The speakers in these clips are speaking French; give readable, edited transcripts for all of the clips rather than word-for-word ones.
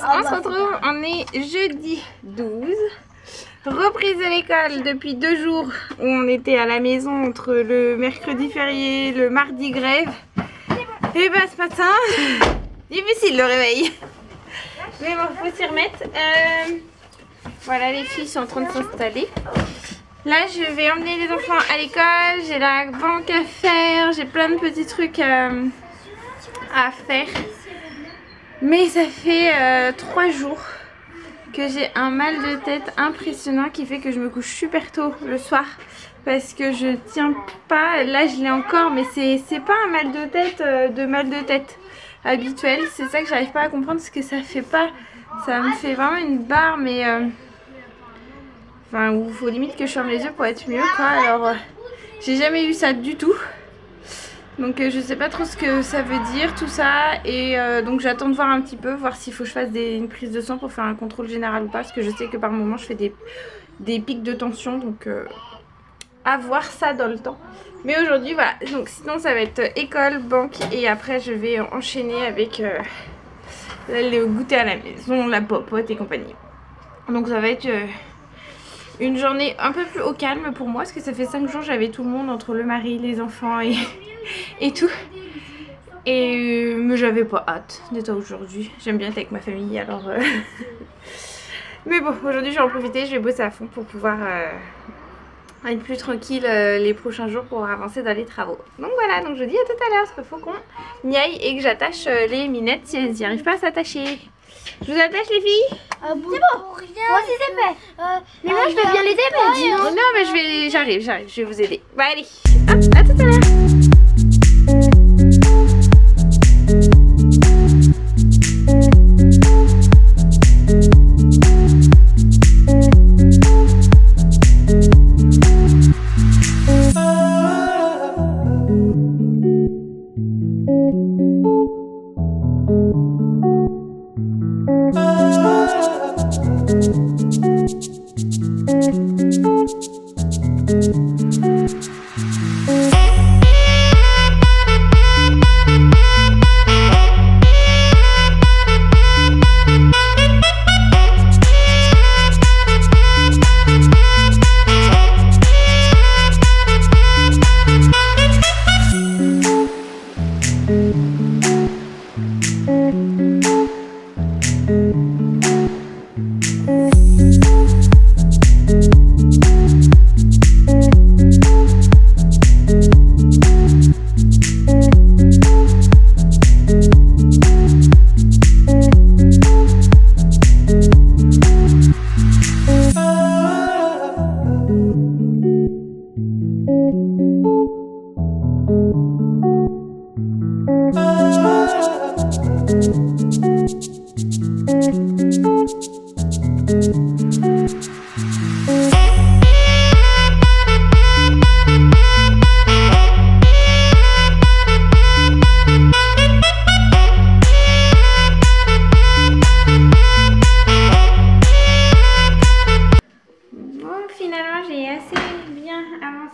on se retrouve, on est jeudi 12. Reprise de l'école depuis 2 jours où on était à la maison entre le mercredi férié, le mardi grève. Et bah ce matin, difficile le réveil. Mais bon, faut s'y remettre. Voilà, les filles sont en train de s'installer. Là, je vais emmener les enfants à l'école. J'ai la banque à faire. J'ai plein de petits trucs à faire. Mais ça fait 3 jours que j'ai un mal de tête impressionnant qui fait que je me couche super tôt le soir. Parce que je tiens pas. Là, je l'ai encore, mais c'est pas un mal de tête habituel. C'est ça que j'arrive pas à comprendre, ce que ça fait pas. Ça me fait vraiment une barre, mais enfin, où il faut limite que je ferme les yeux pour être mieux, quoi. Alors, j'ai jamais eu ça du tout. Donc, je sais pas trop ce que ça veut dire, tout ça. Et donc, j'attends de voir un petit peu, voir s'il faut que je fasse une prise de sang pour faire un contrôle général ou pas. Parce que je sais que par moment, je fais des pics de tension. Donc, à voir ça dans le temps. Mais aujourd'hui, voilà. Donc, sinon, ça va être école, banque. Et après, je vais enchaîner avec le goûter à la maison, la popote et compagnie. Donc, ça va être une journée un peu plus au calme pour moi. Parce que ça fait 5 jours, j'avais tout le monde entre le mari, les enfants et tout. Et mais j'avais pas hâte d'être aujourd'hui. J'aime bien être avec ma famille, alors mais bon, aujourd'hui je vais en profiter, je vais bosser à fond pour pouvoir être plus tranquille les prochains jours pour avancer dans les travaux. Donc voilà, donc je dis à tout à l'heure, parce qu'il faut qu'on y aille et que j'attache les minettes si elles n'y arrivent pas à s'attacher. Je vous attache les filles? C'est bon, moi aussi c'est fait. Mais moi je veux bien les aider, dis non. Non mais j'arrive, je vais vous aider. Bon allez, hop, à tout à l'heure.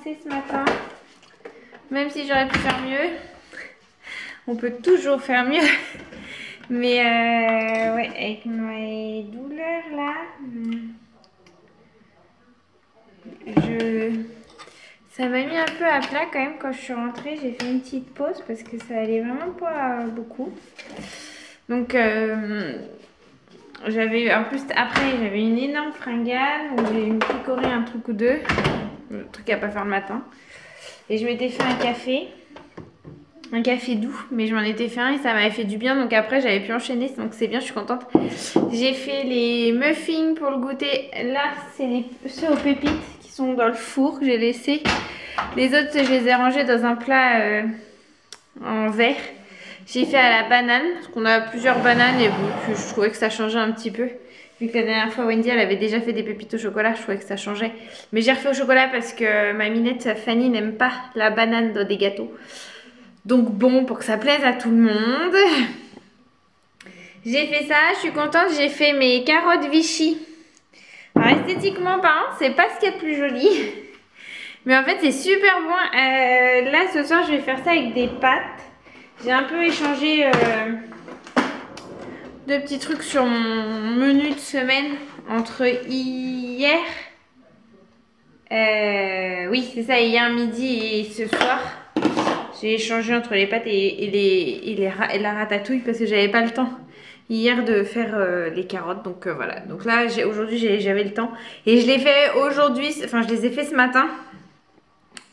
Ce matin, même si j'aurais pu faire mieux, on peut toujours faire mieux, mais ouais, avec mes douleurs là, ça m'a mis un peu à plat quand même. Quand je suis rentrée, j'ai fait une petite pause parce que ça allait vraiment pas beaucoup. Donc j'avais en plus après j'avais une énorme fringale où j'ai eu picoré un truc ou deux. Le truc à pas faire le matin. Et je m'étais fait un café doux, mais je m'en étais fait un et ça m'avait fait du bien. Donc après j'avais pu enchaîner, donc c'est bien, je suis contente. J'ai fait les muffins pour le goûter. Là c'est ceux aux pépites qui sont dans le four que j'ai laissé. Les autres je les ai rangés dans un plat en verre. J'ai fait à la banane, parce qu'on a plusieurs bananes et bon, je trouvais que ça changeait un petit peu. Vu que la dernière fois Wendy elle avait déjà fait des pépites au chocolat, je trouvais que ça changeait. Mais j'ai refait au chocolat parce que ma minette Fanny n'aime pas la banane dans des gâteaux. Donc bon, pour que ça plaise à tout le monde. J'ai fait ça, je suis contente, j'ai fait mes carottes Vichy. Alors esthétiquement parlant, c'est pas ce qu'il y a de plus joli. Mais en fait c'est super bon. Là ce soir je vais faire ça avec des pâtes. J'ai un peu échangé deux petits trucs sur mon menu de semaine entre hier. Oui, c'est ça, hier midi et ce soir. J'ai échangé entre les pâtes et la ratatouille parce que j'avais pas le temps hier de faire les carottes. Donc voilà. Donc là, aujourd'hui, j'avais le temps. Et je l'ai fait aujourd'hui, enfin je les ai fait ce matin.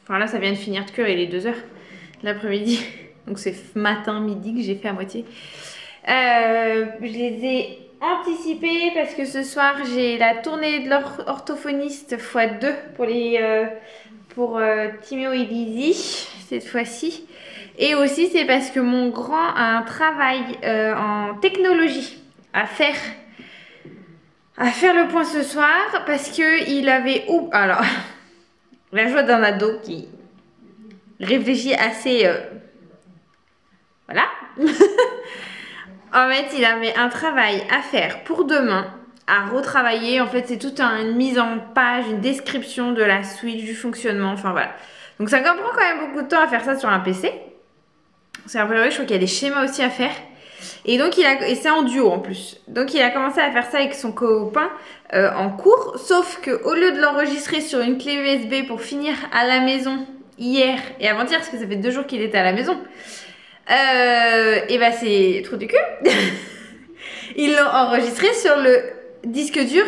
Enfin là, ça vient de finir de cuire, il est 2 h l'après-midi. Donc c'est matin, midi que j'ai fait à moitié. Je les ai anticipés parce que ce soir, j'ai la tournée de l'orthophoniste x2 pour Timéo et Lizzie cette fois-ci. Et aussi, c'est parce que mon grand a un travail en technologie à faire le point ce soir parce qu'il avait... alors, la joie d'un ado qui réfléchit assez... voilà. En fait, il avait un travail à faire pour demain, à retravailler. En fait, c'est toute une mise en page, une description de la switch, du fonctionnement, enfin voilà. Donc ça prend quand même beaucoup de temps à faire ça sur un PC. C'est a priori, je crois qu'il y a des schémas aussi à faire. Et donc, et c'est en duo en plus. Donc, il a commencé à faire ça avec son copain en cours. Sauf qu'au lieu de l'enregistrer sur une clé USB pour finir à la maison hier et avant-hier, parce que ça fait 2 jours qu'il était à la maison, et bah c'est trop du cul. Ils l'ont enregistré sur le disque dur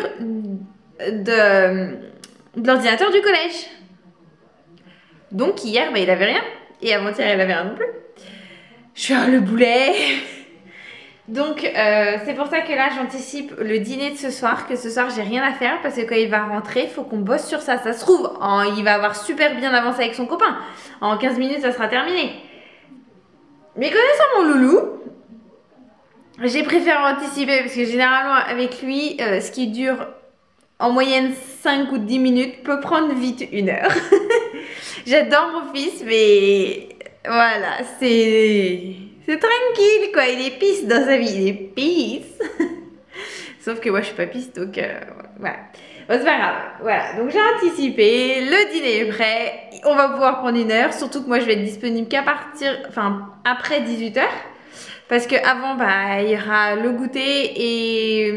de l'ordinateur du collège. Donc, hier, bah, il avait rien. Et avant-hier, il avait rien non plus. Je suis le boulet. Donc c'est pour ça que là j'anticipe le dîner de ce soir. Que ce soir j'ai rien à faire parce que quand il va rentrer, il faut qu'on bosse sur ça. Ça se trouve, il va avoir super bien avancé avec son copain. En 15 minutes ça sera terminé. Mais connaissant mon loulou, j'ai préféré anticiper parce que généralement avec lui, ce qui dure en moyenne 5 ou 10 minutes peut prendre vite 1 heure. J'adore mon fils mais voilà, c'est tranquille quoi, il est pisse dans sa vie, il est pisse. Sauf que moi je suis pas pisse donc voilà. Bon, c'est pas grave, voilà, donc j'ai anticipé, le dîner est prêt, on va pouvoir prendre 1 heure, surtout que moi je vais être disponible qu'à partir, enfin après 18 h. Parce que avant bah, il y aura le goûter et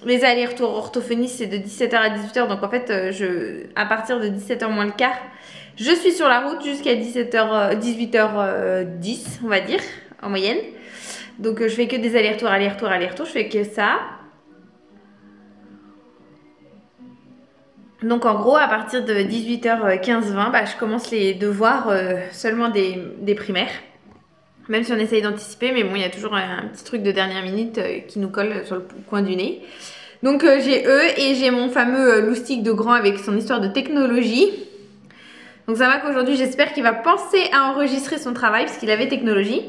les allers-retours orthophonistes c'est de 17 h à 18 h. Donc en fait à partir de 17 h moins le quart, je suis sur la route jusqu'à 18 h 10 on va dire en moyenne. Donc je fais que des allers-retours, je fais que ça. Donc en gros à partir de 18 h 15-20 bah, je commence les devoirs seulement des primaires. Même si on essaye d'anticiper, mais bon, il y a toujours un petit truc de dernière minute qui nous colle sur le coin du nez. Donc j'ai eux et j'ai mon fameux loustic de grand avec son histoire de technologie. Donc ça va qu'aujourd'hui, j'espère qu'il va penser à enregistrer son travail parce qu'il avait technologie.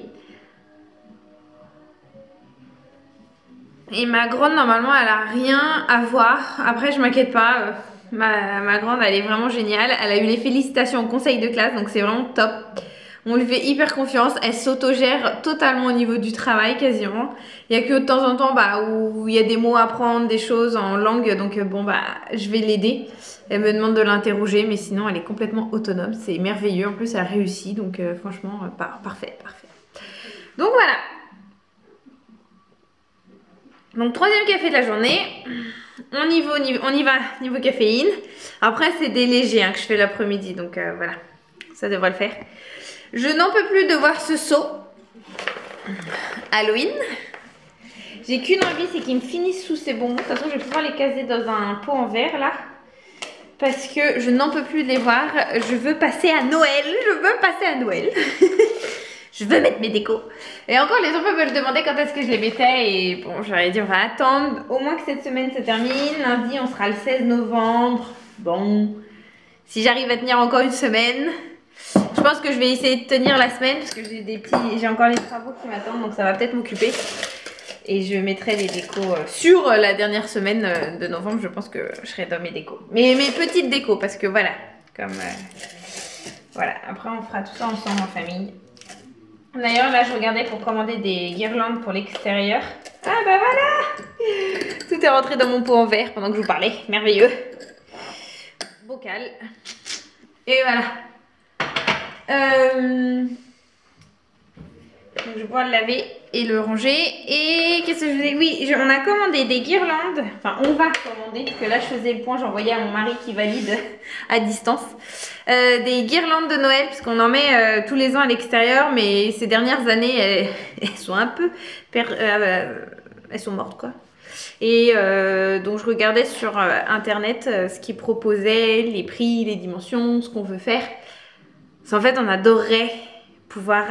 Et ma grande, normalement, elle a rien à voir. Après, je m'inquiète pas. Ma grande, elle est vraiment géniale. Elle a eu les félicitations au conseil de classe, donc c'est vraiment top. On lui fait hyper confiance, elle s'autogère totalement au niveau du travail quasiment. Il n'y a que de temps en temps bah, où il y a des mots à apprendre, des choses en langue, donc bon bah je vais l'aider. Elle me demande de l'interroger mais sinon elle est complètement autonome, c'est merveilleux. En plus elle réussit donc franchement parfait. Donc voilà. Donc 3e café de la journée. On y va niveau caféine. Après c'est des légers hein, que je fais l'après-midi donc voilà, ça devrait le faire. Je n'en peux plus de voir ce seau Halloween. J'ai qu'une envie, c'est qu'ils me finissent sous ces bonbons. De toute façon, je vais pouvoir les caser dans un pot en verre là. Parce que je n'en peux plus de les voir. Je veux passer à Noël. Je veux mettre mes décos. Et encore, les enfants me demandaient quand est-ce que je les mettais. Et bon, j'aurais dit on va attendre au moins que cette semaine se termine. Lundi, on sera le 16 novembre. Bon, si j'arrive à tenir encore une semaine... Je pense que je vais essayer de tenir la semaine parce que j'ai encore les travaux qui m'attendent donc ça va peut-être m'occuper. Et je mettrai des décos sur la dernière semaine de novembre. Je pense que je serai dans mes décos. Mais mes petites décos parce que voilà. Voilà. Après on fera tout ça ensemble en famille. D'ailleurs là je regardais pour commander des guirlandes pour l'extérieur. Ah bah voilà. Tout est rentré dans mon pot en verre pendant que je vous parlais. Merveilleux. Bocal. Et voilà. Donc je vais pouvoir le laver et le ranger. Et qu'est-ce que je faisais? Oui, on a commandé des guirlandes. Enfin, on va commander, parce que là je faisais le point, j'envoyais à mon mari qui valide à distance. Des guirlandes de Noël, parce qu'on en met tous les ans à l'extérieur, mais ces dernières années, elles sont un peu... elles sont mortes, quoi. Et donc je regardais sur internet ce qu'ils proposaient, les prix, les dimensions, ce qu'on veut faire. En fait, on adorerait pouvoir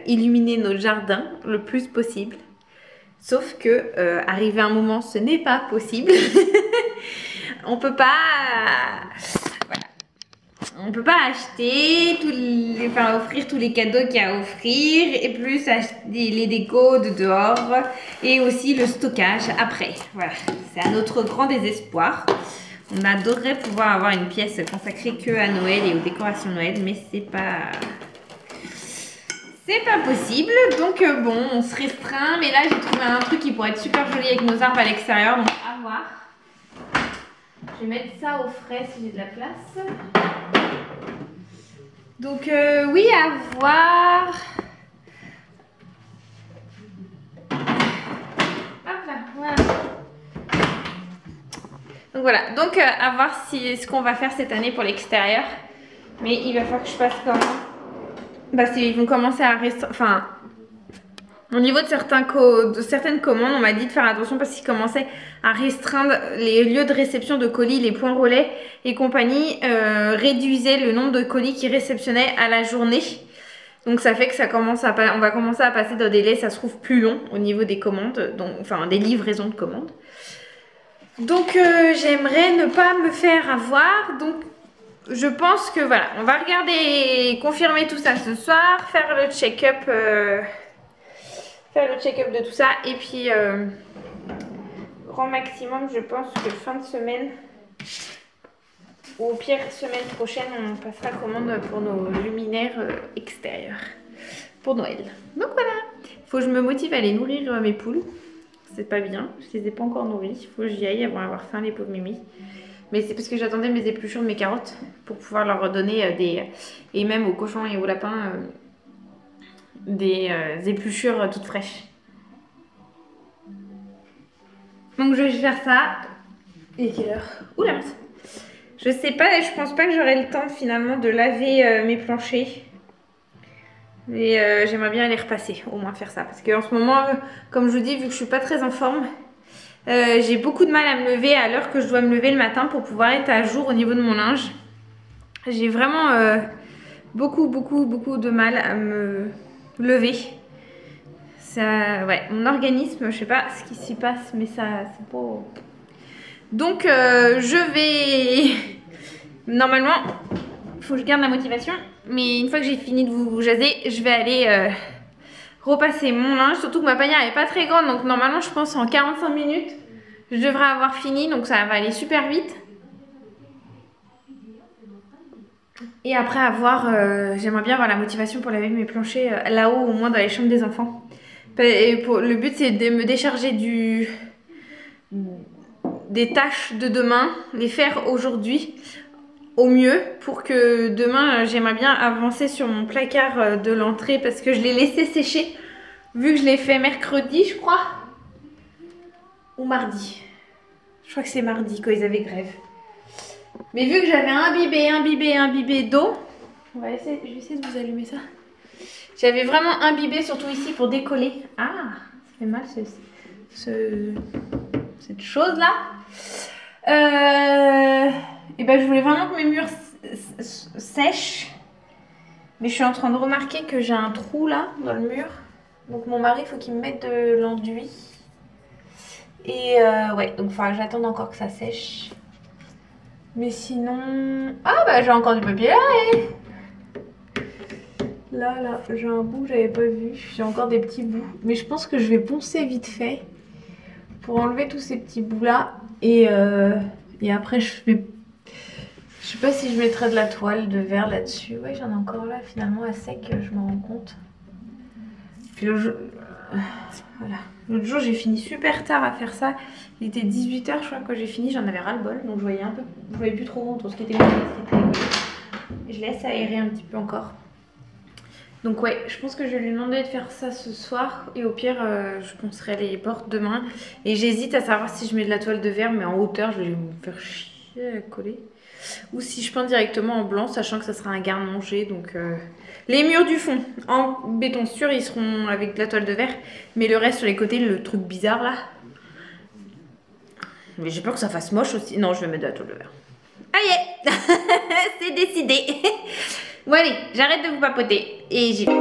illuminer notre jardin le plus possible. Sauf que arrivé à un moment, ce n'est pas possible. On peut pas... voilà. On peut pas acheter, offrir tous les cadeaux qu'il y a à offrir, et plus acheter les décos de dehors, et aussi le stockage après. Voilà, c'est à notre grand désespoir. On adorerait pouvoir avoir une pièce consacrée que à Noël et aux décorations Noël, mais c'est pas possible. Donc bon, on se restreint, mais là j'ai trouvé un truc qui pourrait être super joli avec nos arbres à l'extérieur, donc à voir. Je vais mettre ça au frais si j'ai de la place. Donc oui, à voir. Hop là, voilà. Donc voilà, donc à voir ce qu'on va faire cette année pour l'extérieur. Mais il va falloir que je fasse comment? Parce qu'ils vont commencer à restreindre. Enfin, au niveau de certaines commandes, on m'a dit de faire attention parce qu'ils commençaient à restreindre les lieux de réception de colis, les points relais et compagnie, réduisaient le nombre de colis qu'ils réceptionnaient à la journée. Donc ça fait que on va commencer à passer dans des délais, ça se trouve plus long au niveau des commandes, donc, enfin des livraisons de commandes. Donc j'aimerais ne pas me faire avoir, donc je pense que voilà, on va regarder, confirmer tout ça ce soir, faire le check-up de tout ça, et puis grand maximum, je pense que fin de semaine, ou au pire semaine prochaine, on passera commande pour nos luminaires extérieurs pour Noël. Donc voilà, il faut que je me motive à aller nourrir mes poules. C'est pas bien, je les ai pas encore nourries, il faut que j'y aille avant d'avoir faim les pauvres mimi. Mais c'est parce que j'attendais mes épluchures de mes carottes pour pouvoir leur donner des... Et même aux cochons et aux lapins, des épluchures toutes fraîches. Donc je vais faire ça. Et quelle heure? Oula mince. Je sais pas, je pense pas que j'aurai le temps finalement de laver mes planchers. Mais j'aimerais bien aller repasser, au moins faire ça. Parce qu'en ce moment, comme je vous dis, vu que je suis pas très en forme, j'ai beaucoup de mal à me lever à l'heure que je dois me lever le matin pour pouvoir être à jour au niveau de mon linge. J'ai vraiment beaucoup de mal à me lever. Ça, ouais, mon organisme, je sais pas ce qui s'y passe, mais ça, c'est pas... Donc, je vais... Normalement, il faut que je garde la motivation. Mais une fois que j'ai fini de vous jaser, je vais aller repasser mon linge. Surtout que ma panière n'est pas très grande. Donc normalement, je pense en 45 minutes, je devrais avoir fini. Donc ça va aller super vite. Et après avoir, j'aimerais bien avoir la motivation pour laver mes planchers là-haut, au moins dans les chambres des enfants. Le but, c'est de me décharger des tâches de demain, les faire aujourd'hui au mieux, pour que demain j'aimerais bien avancer sur mon placard de l'entrée, parce que je l'ai laissé sécher vu que je l'ai fait mercredi je crois, ou mardi, je crois que c'est mardi quand ils avaient grève, mais vu que j'avais imbibé d'eau, je vais essayer de vous allumer ça, j'avais vraiment imbibé surtout ici pour décoller. Ah, ça fait mal cette chose là. Et ben je voulais vraiment que mes murs sèchent, mais je suis en train de remarquer que j'ai un trou là dans le mur, donc mon mari il faut qu'il me mette de l'enduit, et ouais, donc il faudra que j'attende encore que ça sèche, mais sinon... Ah bah j'ai encore du papier là, j'ai un bout que j'avais pas vu, j'ai encore des petits bouts, mais je pense que je vais poncer vite fait pour enlever tous ces petits bouts là, et après je vais... Je sais pas si je mettrai de la toile de verre là-dessus. Ouais, j'en ai encore là finalement à sec, je me rends compte. Puis voilà. L'autre jour, j'ai fini super tard à faire ça. Il était 18 h, je crois, quand j'ai fini. J'en avais ras le bol. Donc je voyais plus trop entre ce qui était bon et ce qui était rigolo. Et je laisse aérer un petit peu encore. Donc ouais, je pense que je vais lui demander de faire ça ce soir. Et au pire, je poncerai les portes demain. Et j'hésite à savoir si je mets de la toile de verre, mais en hauteur, je vais me faire chier à coller. Ou si je peins directement en blanc, sachant que ça sera un garde-manger. Donc les murs du fond en béton sûr, ils seront avec de la toile de verre. Mais le reste sur les côtés, le truc bizarre là. Mais j'ai peur que ça fasse moche aussi. Non, je vais mettre de la toile de verre. Allez, c'est décidé. Bon allez, j'arrête de vous papoter et j'y vais.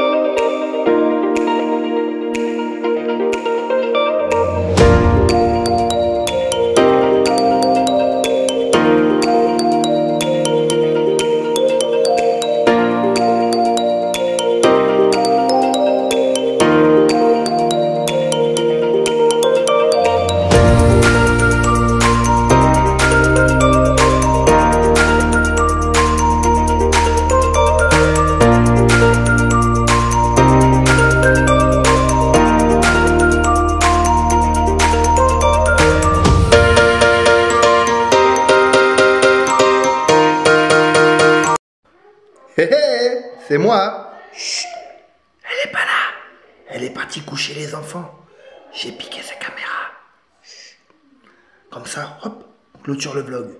Hé hé, c'est moi. Chut, elle est pas là. Elle est partie coucher les enfants. J'ai piqué sa caméra. Chut. Comme ça, hop, clôture le vlog.